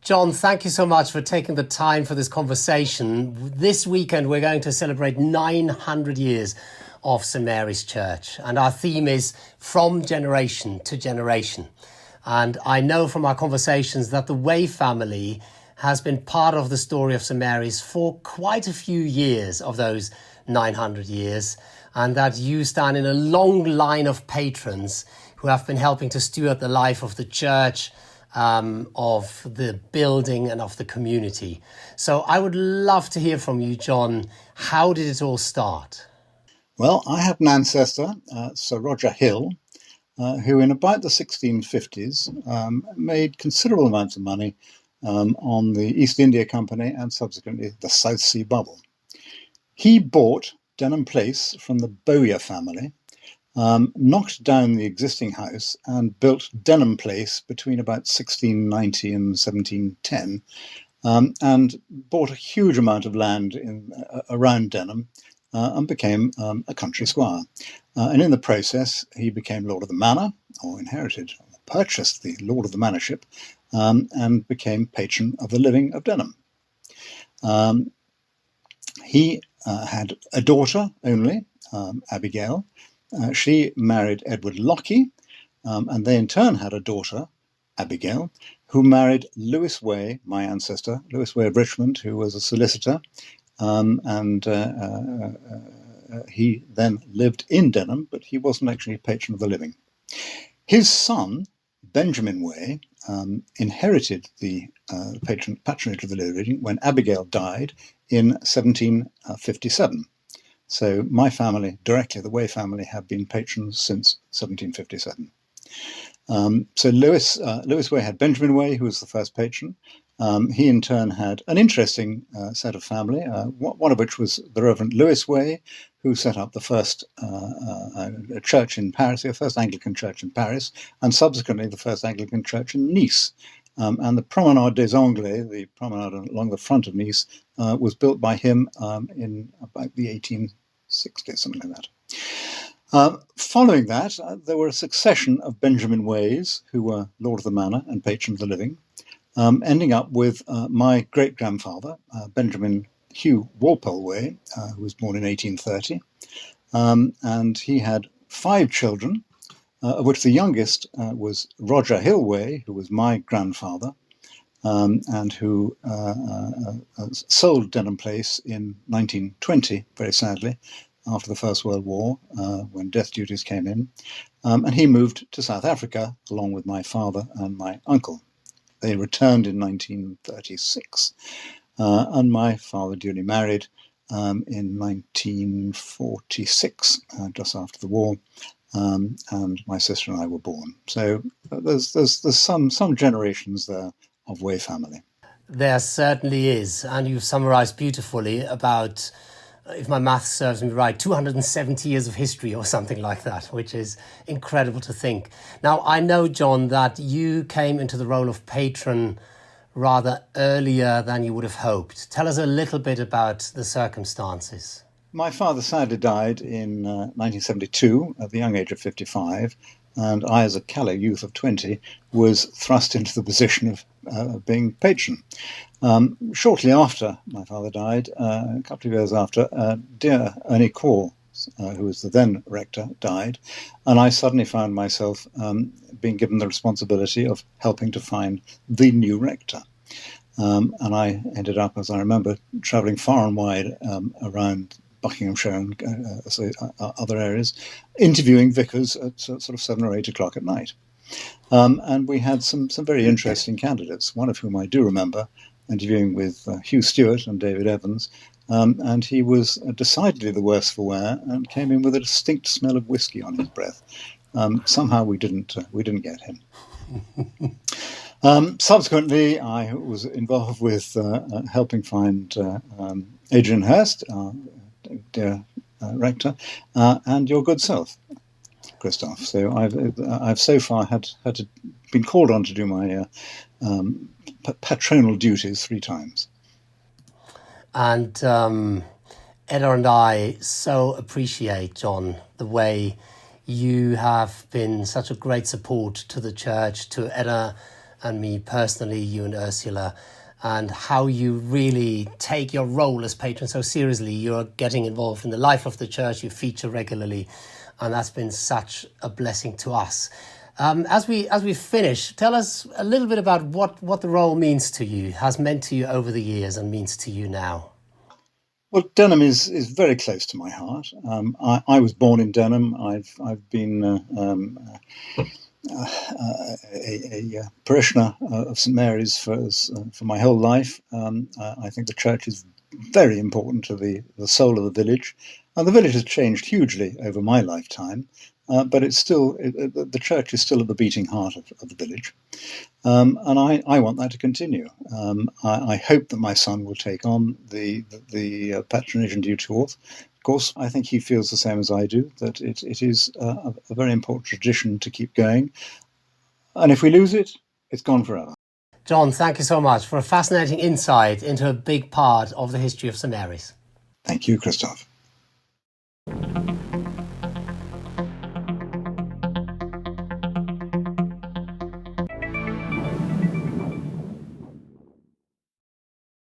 John, thank you so much for taking the time for this conversation. This weekend, we're going to celebrate 900 years of St Mary's Church, and our theme is From Generation to Generation. And I know from our conversations that the Way family has been part of the story of St Mary's for quite a few years of those 900 years, and that you stand in a long line of patrons who have been helping to steward the life of the church, of the building and of the community. So I would love to hear from you, John. How did it all start? Well, I had an ancestor, Sir Roger Hill, who in about the 1650s made considerable amounts of money on the East India Company and subsequently the South Sea Bubble. He bought Denham Place from the Bowyer family, knocked down the existing house and built Denham Place between about 1690 and 1710, and bought a huge amount of land around Denham and became a country squire. And in the process, he became Lord of the Manor, or inherited, or purchased the Lord of the Manorship, and became patron of the living of Denham. He had a daughter only, Abigail. She married Edward Lockie, and they in turn had a daughter, Abigail, who married Lewis Way, my ancestor, Lewis Way of Richmond, who was a solicitor, and he then lived in Denham, but he wasn't actually a patron of the living. His son, Benjamin Way, inherited the patronage of the living when Abigail died in 1757. So my family, directly the Way family, have been patrons since 1757. So Lewis Way had Benjamin Way, who was the first patron. He in turn had an interesting set of family, one of which was the Reverend Lewis Way, who set up the first church in Paris, the first Anglican church in Paris, and subsequently the first Anglican church in Nice. And the Promenade des Anglais, the promenade along the front of Nice, was built by him in about the 1860s, something like that. Following that, there were a succession of Benjamin Ways, who were Lord of the Manor and patron of the living, ending up with my great-grandfather, Benjamin Hugh Walpole Way, who was born in 1830. And he had 5 children, of which the youngest was Roger Hill Way, who was my grandfather, and who sold Denham Place in 1920, very sadly, after the First World War, when death duties came in. And he moved to South Africa along with my father and my uncle. They returned in 1936, and my father duly married in 1946, just after the war. And my sister and I were born. So there's some generations there of Way family. There certainly is, and you've summarised beautifully about, if my math serves me right, 270 years of history or something like that, which is incredible to think. Now, I know, John, that you came into the role of patron rather earlier than you would have hoped. Tell us a little bit about the circumstances. My father sadly died in 1972 at the young age of 55, and I, as a callow youth of 20, was thrust into the position of being patron. Shortly after my father died, a couple of years after, dear Ernie Corr, who was the then rector, died, and I suddenly found myself being given the responsibility of helping to find the new rector. And I ended up, as I remember, travelling far and wide around Buckinghamshire and other areas, interviewing vicars at sort of 7 or 8 o'clock at night. And we had some very interesting candidates, one of whom I do remember interviewing with Hugh Stewart and David Evans, and he was decidedly the worse for wear and came in with a distinct smell of whiskey on his breath. Somehow we didn't get him. Subsequently, I was involved with helping find Adrian Hurst, our dear rector, and your good self, Christoph. So I've so far had to been called on to do my patronal duties 3 times. And Edda and I so appreciate, John, the way you have been such a great support to the church, to Edda and me personally, you and Ursula, and how you really take your role as patron so seriously. You're getting involved in the life of the church, you feature regularly, and that's been such a blessing to us. As we finish, tell us a little bit about what the role means to you, has meant to you over the years and means to you now. Well, Denham is very close to my heart. I was born in Denham. I've been a parishioner of St Mary's for my whole life. I think the church is very important to the soul of the village, and the village has changed hugely over my lifetime. But it's still the church is still at the beating heart of the village, and I want that to continue. I hope that my son will take on the patronage in due course. Of course, I think he feels the same as I do, that it is a very important tradition to keep going. And if we lose it, it's gone forever. John, thank you so much for a fascinating insight into a big part of the history of St Mary's. Thank you, Christoph.